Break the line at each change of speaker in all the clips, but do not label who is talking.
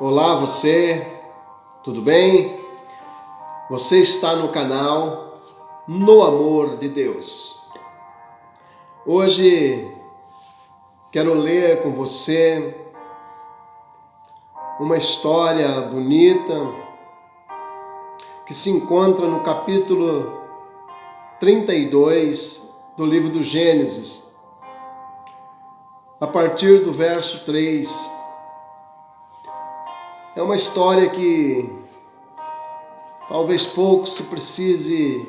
Olá você, tudo bem? Você está no canal No Amor de Deus. Hoje quero ler com você uma história bonita que se encontra no capítulo 32 do livro do Gênesis, a partir do verso 3. É uma história que talvez pouco se precise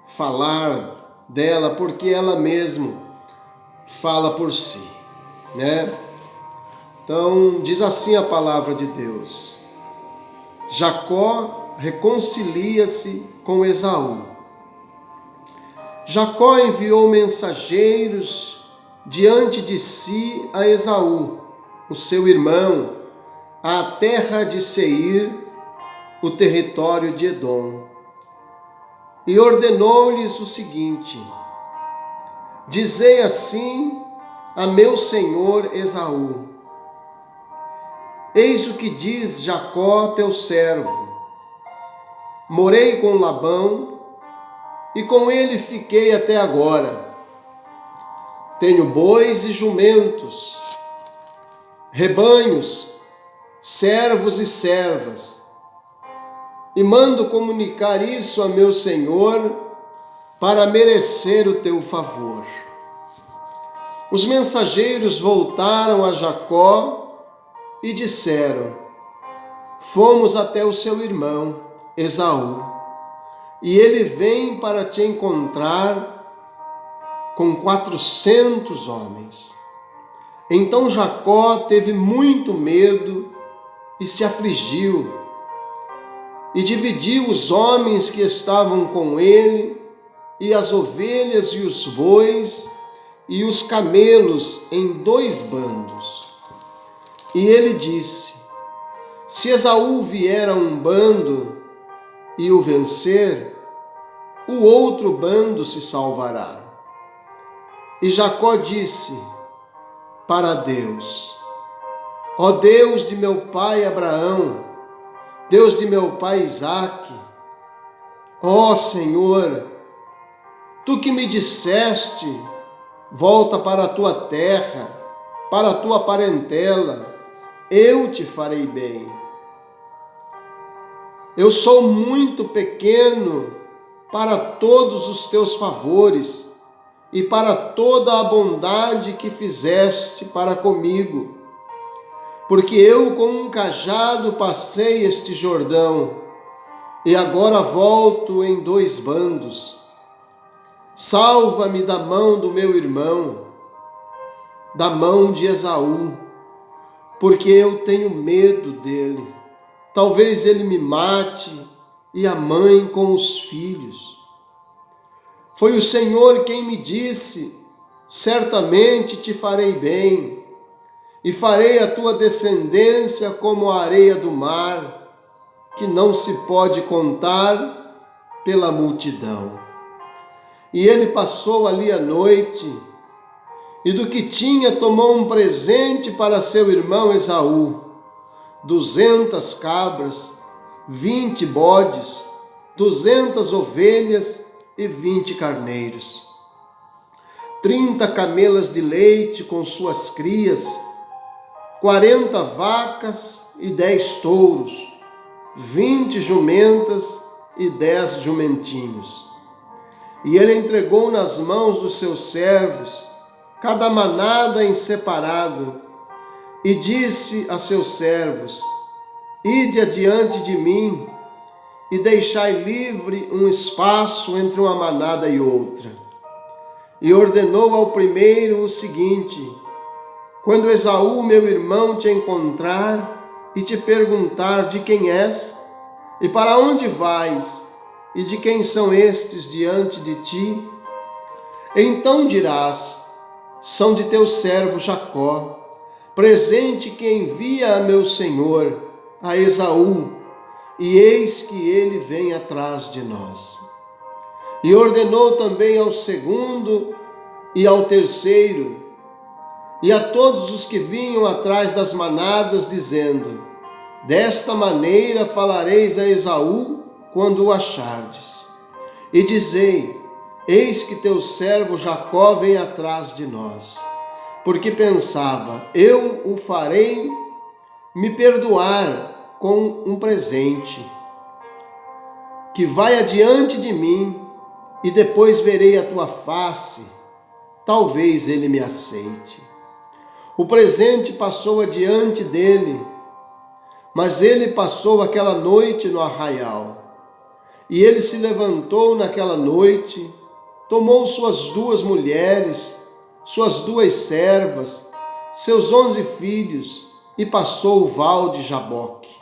falar dela, porque ela mesma fala por si, né? Então, diz assim a palavra de Deus: Jacó reconcilia-se com Esaú. Jacó enviou mensageiros diante de si a Esaú, o seu irmão, à terra de Seir, o território de Edom, e ordenou-lhes o seguinte: Dizei assim a meu senhor Esaú: Eis o que diz Jacó teu servo: Morei com Labão e com ele fiquei até agora. Tenho bois e jumentos, rebanhos, servos e servas, e mando comunicar isso a meu senhor para merecer o teu favor. Os mensageiros voltaram a Jacó e disseram: Fomos até o seu irmão Esaú, e ele vem para te encontrar com 400 homens. Então Jacó teve muito medo e se afligiu, e dividiu os homens que estavam com ele, e as ovelhas e os bois e os camelos em 2 bandos. E ele disse: Se Esaú vier a um bando e o vencer, o outro bando se salvará. E Jacó disse para Deus: Ó Deus de meu pai Abraão, Deus de meu pai Isaque, ó Senhor, tu que me disseste: volta para a tua terra, para a tua parentela, eu te farei bem. Eu sou muito pequeno para todos os teus favores e para toda a bondade que fizeste para comigo, porque eu com um cajado passei este Jordão, e agora volto em 2 bandos. Salva-me da mão do meu irmão, da mão de Esaú, porque eu tenho medo dele. Talvez ele me mate, e a mãe com os filhos. Foi o Senhor quem me disse: certamente te farei bem, e farei a tua descendência como a areia do mar, que não se pode contar pela multidão. E ele passou ali a noite, e do que tinha tomou um presente para seu irmão Esaú: 200 cabras, 20 bodes, 200 ovelhas e 20 carneiros, 30 camelas de leite com suas crias, 40 vacas e 10 touros, 20 jumentas e 10 jumentinhos. E ele entregou nas mãos dos seus servos cada manada em separado, e disse a seus servos: Ide adiante de mim, e deixai livre um espaço entre uma manada e outra. E ordenou ao primeiro o seguinte: Quando Esaú, meu irmão, te encontrar e te perguntar de quem és, e para onde vais, e de quem são estes diante de ti, então dirás: são de teu servo Jacó, presente que envia a meu senhor, a Esaú, e eis que ele vem atrás de nós. E ordenou também ao segundo e ao terceiro, e a todos os que vinham atrás das manadas, dizendo: Desta maneira falareis a Esaú quando o achardes. E dizei: eis que teu servo Jacó vem atrás de nós. Porque pensava: eu o farei me perdoar com um presente, que vai adiante de mim, e depois verei a tua face, talvez ele me aceite. O presente passou adiante dele, mas ele passou aquela noite no arraial. E ele se levantou naquela noite, tomou suas 2 mulheres, suas 2 servas, seus 11 filhos, e passou o val de Jaboque.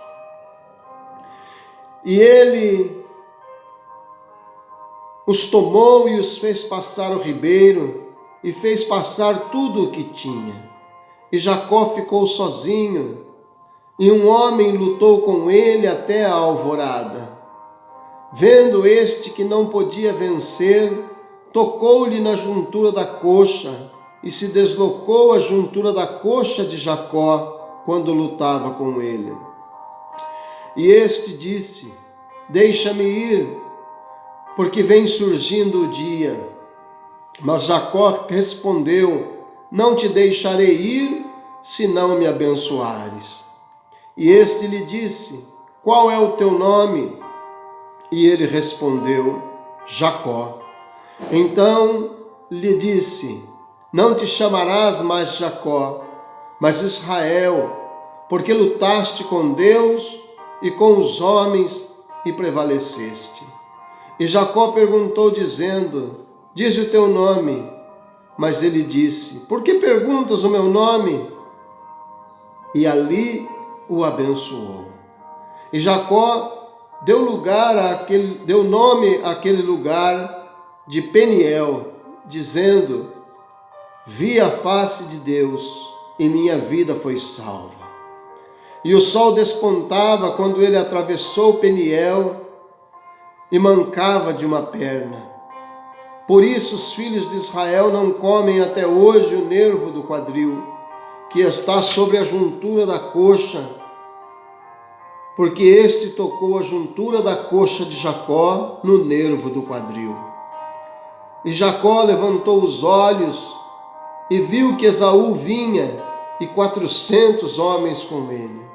E ele os tomou e os fez passar o ribeiro, e fez passar tudo o que tinha. E Jacó ficou sozinho, e um homem lutou com ele até a alvorada. Vendo este que não podia vencer, tocou-lhe na juntura da coxa, e se deslocou a juntura da coxa de Jacó quando lutava com ele. E este disse: deixa-me ir, porque vem surgindo o dia. Mas Jacó respondeu: não te deixarei ir, se não me abençoares. E este lhe disse: qual é o teu nome? E ele respondeu: Jacó. Então lhe disse: não te chamarás mais Jacó, mas Israel, porque lutaste com Deus e com os homens e prevaleceste. E Jacó perguntou, dizendo: dize o teu nome. Mas ele disse: por que perguntas o meu nome? E ali o abençoou. E Jacó deu nome àquele lugar de Peniel, dizendo: vi a face de Deus e minha vida foi salva. E o sol despontava quando ele atravessou Peniel e mancava de uma perna. Por isso os filhos de Israel não comem até hoje o nervo do quadril, que está sobre a juntura da coxa, porque este tocou a juntura da coxa de Jacó no nervo do quadril. E Jacó levantou os olhos e viu que Esaú vinha, e 400 homens com ele.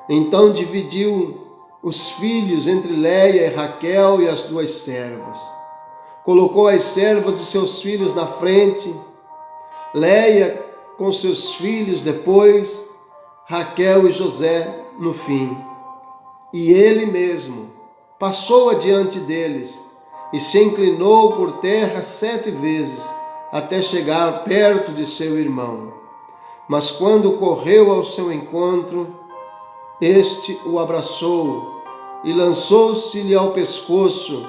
Então dividiu os filhos entre Léia e Raquel e as 2 servas. Colocou as servas e seus filhos na frente, Léia com seus filhos depois, Raquel e José no fim. E ele mesmo passou adiante deles e se inclinou por terra 7 vezes até chegar perto de seu irmão. Mas quando correu ao seu encontro, este o abraçou e lançou-se-lhe ao pescoço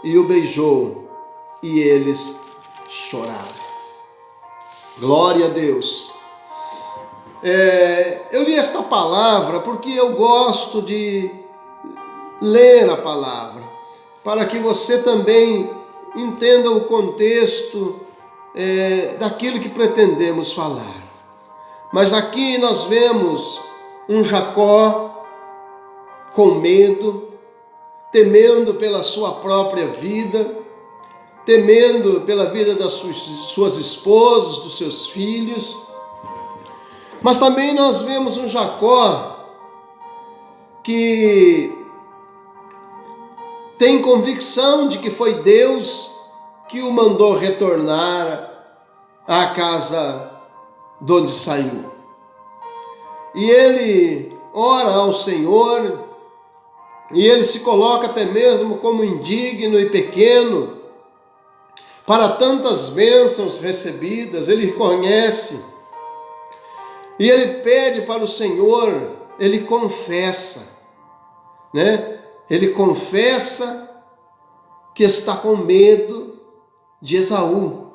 e o beijou. E eles choraram. Glória a Deus. Eu li esta palavra porque eu gosto de ler a palavra, para que você também entenda o contexto daquilo que pretendemos falar. Mas aqui nós vemos um Jacó com medo, temendo pela sua própria vida, temendo pela vida das suas esposas, dos seus filhos. Mas também nós vemos um Jacó que tem convicção de que foi Deus que o mandou retornar à casa de onde saiu. E ele ora ao Senhor, e ele se coloca até mesmo como indigno e pequeno para tantas bênçãos recebidas. Ele reconhece, e ele pede para o Senhor, ele confessa, Ele confessa que está com medo de Esaú,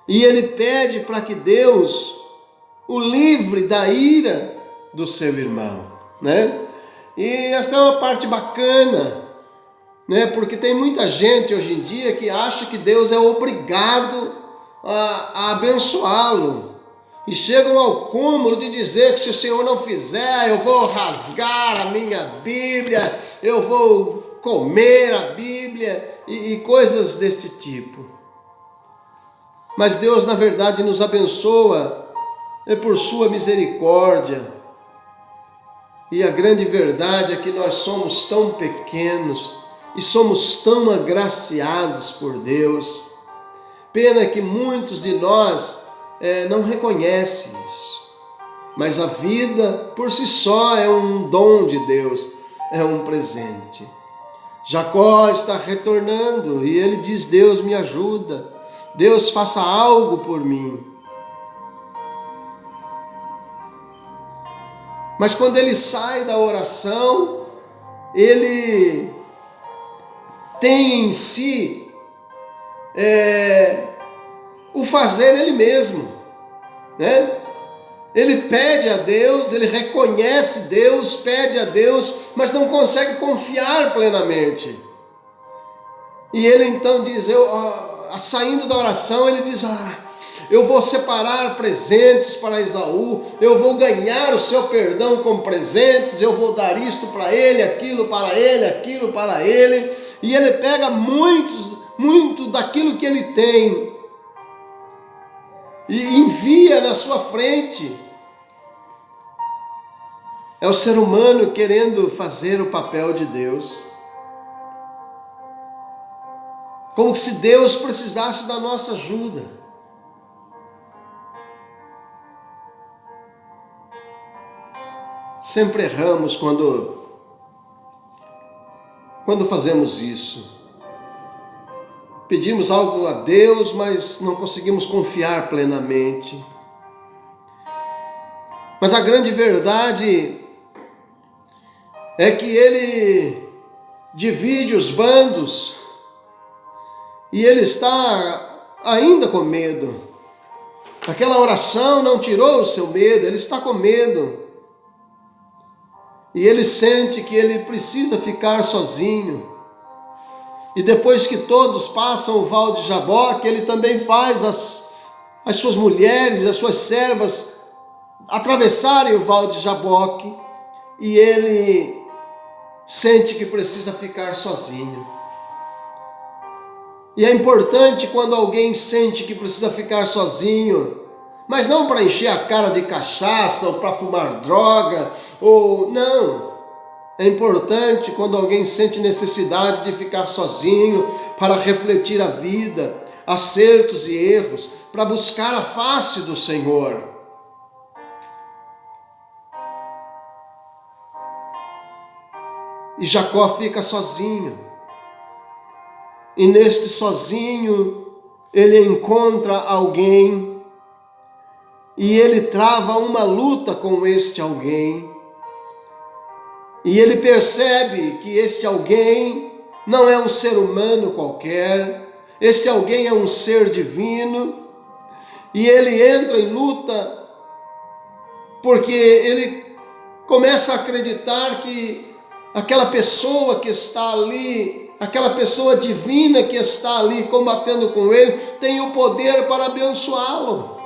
e ele pede para que Deus o livre da ira do seu irmão, E esta é uma parte bacana, porque tem muita gente hoje em dia que acha que Deus é obrigado a abençoá-lo, e chegam ao cúmulo de dizer que se o Senhor não fizer, eu vou rasgar a minha Bíblia, eu vou comer a Bíblia e coisas deste tipo. Mas Deus, na verdade, nos abençoa por sua misericórdia. E a grande verdade é que nós somos tão pequenos e somos tão agraciados por Deus. Pena que muitos de nós não reconhecem isso. Mas a vida por si só é um dom de Deus, é um presente. Jacó está retornando e ele diz: Deus me ajuda, Deus faça algo por mim. Mas quando ele sai da oração, ele tem em si o fazer ele mesmo, né? Ele pede a Deus, ele reconhece Deus, pede a Deus, mas não consegue confiar plenamente. E ele então diz, saindo da oração, ele diz: eu vou separar presentes para Esaú, eu vou ganhar o seu perdão com presentes, eu vou dar isto para ele, aquilo para ele, aquilo para ele. E ele pega muito daquilo que ele tem e envia na sua frente. É o ser humano querendo fazer o papel de Deus. Como se Deus precisasse da nossa ajuda. Sempre erramos quando fazemos isso. Pedimos algo a Deus, mas não conseguimos confiar plenamente. Mas a grande verdade é que ele divide os bandos e ele está ainda com medo. Aquela oração não tirou o seu medo, ele está com medo. E ele sente que ele precisa ficar sozinho. E depois que todos passam o val de Jaboque, ele também faz as suas mulheres, as suas servas atravessarem o val de Jaboque. E ele sente que precisa ficar sozinho. E é importante quando alguém sente que precisa ficar sozinho, mas não para encher a cara de cachaça ou para fumar droga, não. É importante quando alguém sente necessidade de ficar sozinho para refletir a vida, acertos e erros, para buscar a face do Senhor. E Jacó fica sozinho. E neste sozinho, ele encontra alguém e ele trava uma luta com este alguém. E ele percebe que este alguém não é um ser humano qualquer, este alguém é um ser divino. E ele entra em luta porque ele começa a acreditar que aquela pessoa que está ali, aquela pessoa divina que está ali combatendo com ele, tem o poder para abençoá-lo.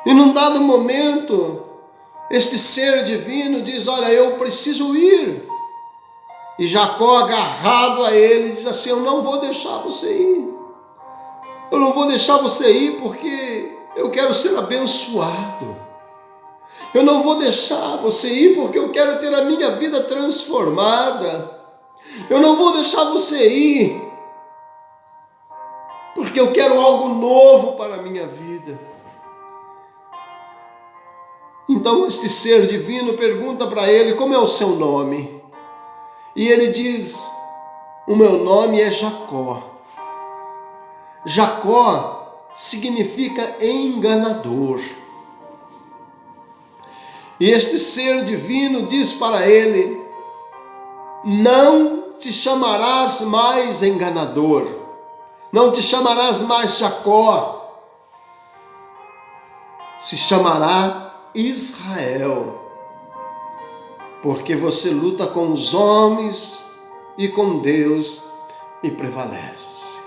E num dado momento, este ser divino diz: olha, eu preciso ir. E Jacó, agarrado a ele, diz assim: eu não vou deixar você ir. Eu não vou deixar você ir porque eu quero ser abençoado. Eu não vou deixar você ir porque eu quero ter a minha vida transformada. Eu não vou deixar você ir porque eu quero algo novo para a minha vida. Então este ser divino pergunta para ele: como é o seu nome? E ele diz: o meu nome é Jacó. Jacó significa enganador. E este ser divino diz para ele: não te chamarás mais enganador, não te chamarás mais Jacó, se chamará Israel, porque você luta com os homens e com Deus e prevalece.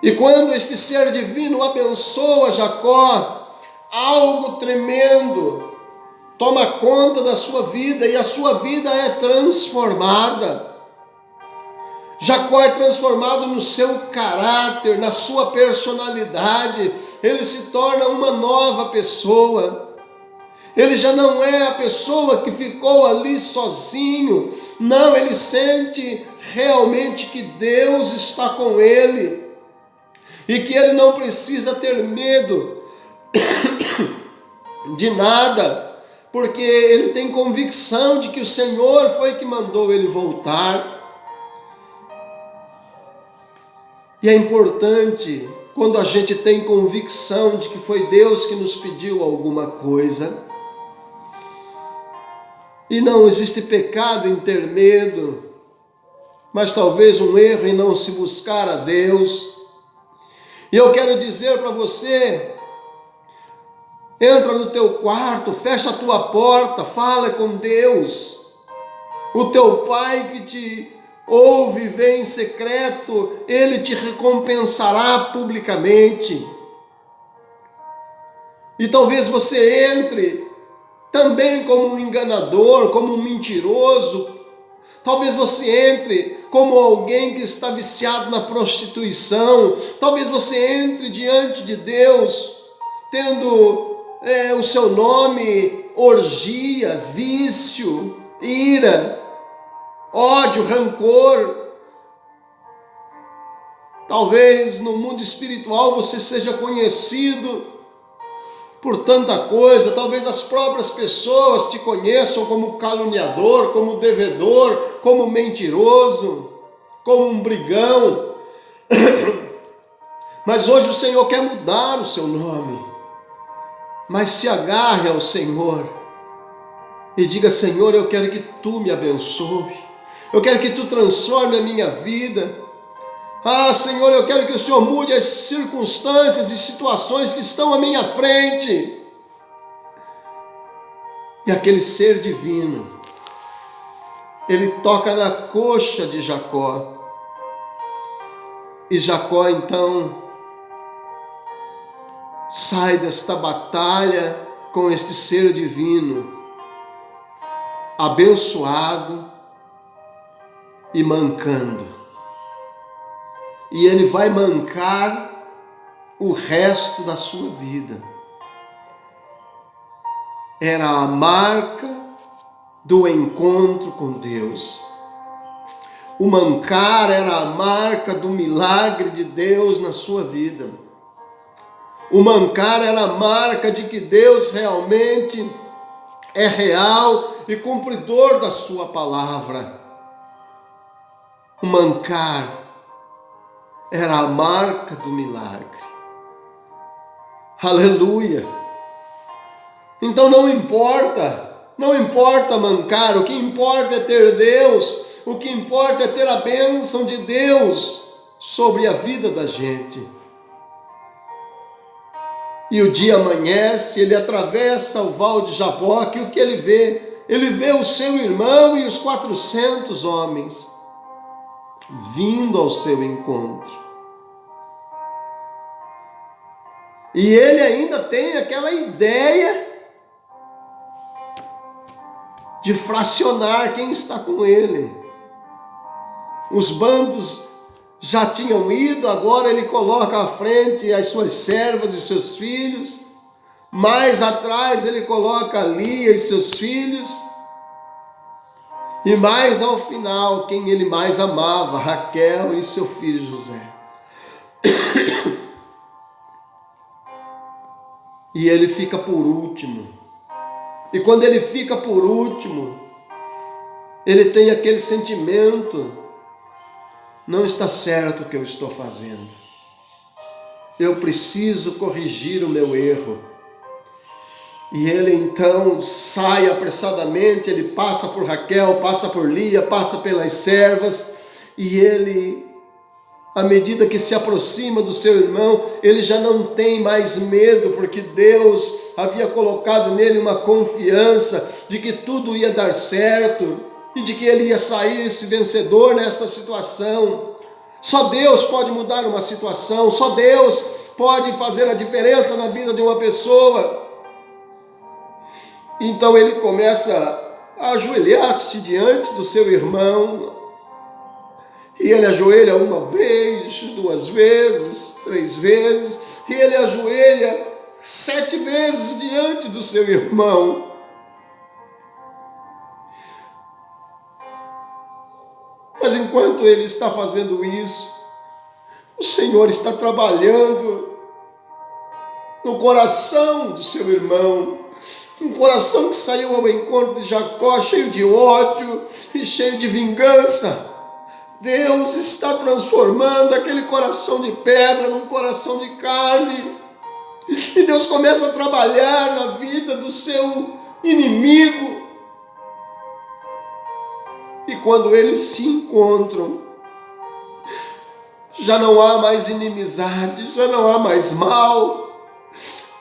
E quando este ser divino abençoa Jacó, algo tremendo toma conta da sua vida e a sua vida é transformada. Jacó é transformado no seu caráter, na sua personalidade, ele se torna uma nova pessoa. Ele já não é a pessoa que ficou ali sozinho, não, ele sente realmente que Deus está com ele e que ele não precisa ter medo de nada, porque ele tem convicção de que o Senhor foi que mandou ele voltar. E é importante, quando a gente tem convicção de que foi Deus que nos pediu alguma coisa, e não existe pecado em ter medo, mas talvez um erro em não se buscar a Deus. E eu quero dizer para você, entra no teu quarto, fecha a tua porta, fala com Deus. O teu Pai que te ouve e vê em secreto, Ele te recompensará publicamente. E talvez você entre também como um enganador, como um mentiroso. Talvez você entre como alguém que está viciado na prostituição. Talvez você entre diante de Deus tendo o seu nome orgia, vício, ira, ódio, rancor. Talvez no mundo espiritual você seja conhecido por tanta coisa. Talvez as próprias pessoas te conheçam como caluniador, como devedor, como mentiroso, como um brigão. Mas hoje o Senhor quer mudar o seu nome. Mas se agarre ao Senhor e diga: Senhor, eu quero que Tu me abençoe, eu quero que Tu transforme a minha vida. Ah, Senhor, eu quero que o Senhor mude as circunstâncias e situações que estão à minha frente. E aquele ser divino, ele toca na coxa de Jacó. E Jacó então sai desta batalha com este ser divino, abençoado e mancando. E ele vai mancar o resto da sua vida. Era a marca do encontro com Deus. O mancar era a marca do milagre de Deus na sua vida. O mancar era a marca de que Deus realmente é real e cumpridor da sua palavra. O mancar era a marca do milagre. Aleluia! Então não importa mancar, o que importa é ter Deus, o que importa é ter a bênção de Deus sobre a vida da gente. E o dia amanhece, ele atravessa o val de Jaboque, e o que ele vê? Ele vê o seu irmão e os 400 homens vindo ao seu encontro. E ele ainda tem aquela ideia de fracionar quem está com ele. Os bandos já tinham ido, agora ele coloca à frente as suas servas e seus filhos. Mais atrás ele coloca Lia e seus filhos. E mais ao final, quem ele mais amava, Raquel e seu filho José. E ele fica por último. E quando ele fica por último, ele tem aquele sentimento: não está certo o que eu estou fazendo. Eu preciso corrigir o meu erro. E ele então sai apressadamente, ele passa por Raquel, passa por Lia, passa pelas servas, e ele, à medida que se aproxima do seu irmão, ele já não tem mais medo, porque Deus havia colocado nele uma confiança de que tudo ia dar certo, e de que ele ia sair-se vencedor nesta situação. Só Deus pode mudar uma situação, só Deus pode fazer a diferença na vida de uma pessoa. Então ele começa a ajoelhar-se diante do seu irmão. E ele ajoelha uma vez, 2 vezes, 3 vezes. E ele ajoelha 7 vezes diante do seu irmão. Mas enquanto ele está fazendo isso, o Senhor está trabalhando no coração do seu irmão. Um coração que saiu ao encontro de Jacó, cheio de ódio e cheio de vingança. Deus está transformando aquele coração de pedra num coração de carne. E Deus começa a trabalhar na vida do seu inimigo. E quando eles se encontram, já não há mais inimizade, já não há mais mal.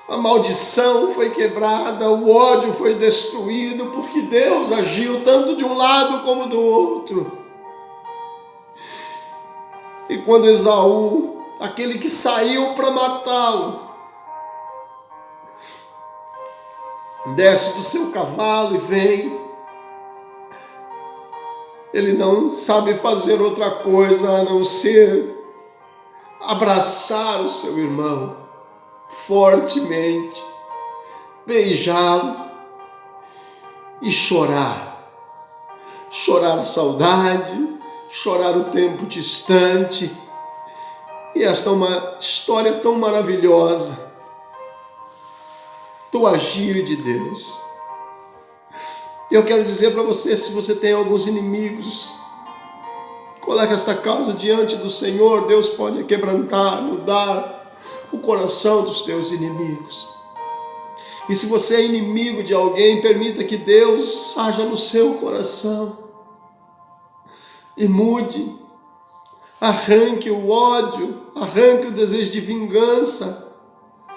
A maldição foi quebrada, o ódio foi destruído, porque Deus agiu tanto de um lado como do outro. E quando Esaú, aquele que saiu para matá-lo, desce do seu cavalo e vem, ele não sabe fazer outra coisa a não ser abraçar o seu irmão fortemente, beijá-lo e chorar. Chorar a saudade, chorar o tempo distante. E esta é uma história tão maravilhosa do agir de Deus. E eu quero dizer para você, se você tem alguns inimigos, coloque esta causa diante do Senhor. Deus pode quebrantar, mudar o coração dos teus inimigos. E se você é inimigo de alguém, permita que Deus haja no seu coração e mude, arranque o ódio, arranque o desejo de vingança,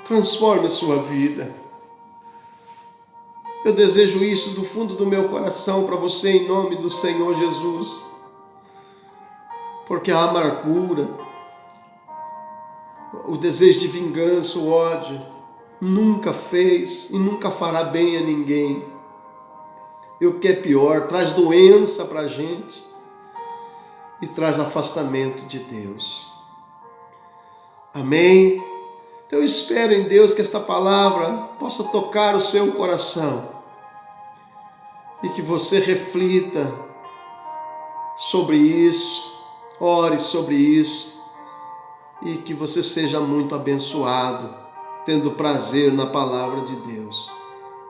transforme a sua vida. Eu desejo isso do fundo do meu coração para você, em nome do Senhor Jesus, porque a amargura, o desejo de vingança, o ódio, nunca fez e nunca fará bem a ninguém. E o que é pior, traz doença para a gente e traz afastamento de Deus. Amém? Então eu espero em Deus que esta palavra possa tocar o seu coração e que você reflita sobre isso, ore sobre isso, e que você seja muito abençoado, tendo prazer na palavra de Deus.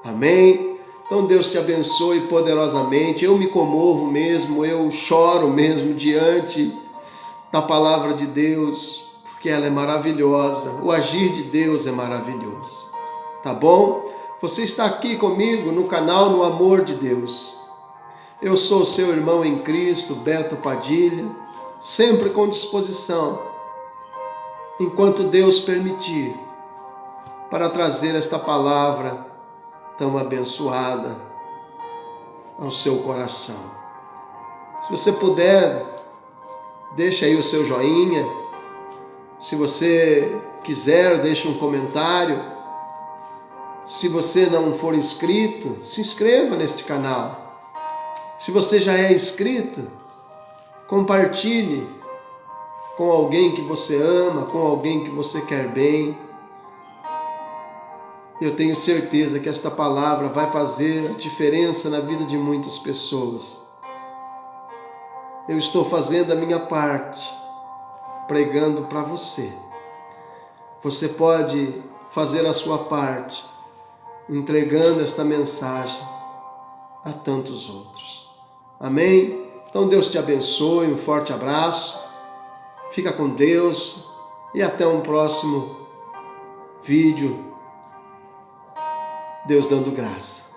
Amém? Então Deus te abençoe poderosamente. Eu me comovo mesmo, eu choro mesmo diante da palavra de Deus, porque ela é maravilhosa. O agir de Deus é maravilhoso. Tá bom? Você está aqui comigo no canal No Amor de Deus. Eu sou seu irmão em Cristo, Beto Padilha, sempre com disposição, enquanto Deus permitir, para trazer esta palavra tão abençoada ao seu coração. Se você puder, deixa aí o seu joinha. Se você quiser, deixa um comentário. Se você não for inscrito, se inscreva neste canal. Se você já é inscrito, compartilhe com alguém que você ama, com alguém que você quer bem. Eu tenho certeza que esta palavra vai fazer a diferença na vida de muitas pessoas. Eu estou fazendo a minha parte, pregando para você. Você pode fazer a sua parte, entregando esta mensagem a tantos outros. Amém? Então Deus te abençoe, um forte abraço. Fica com Deus e até um próximo vídeo. Deus dando graça.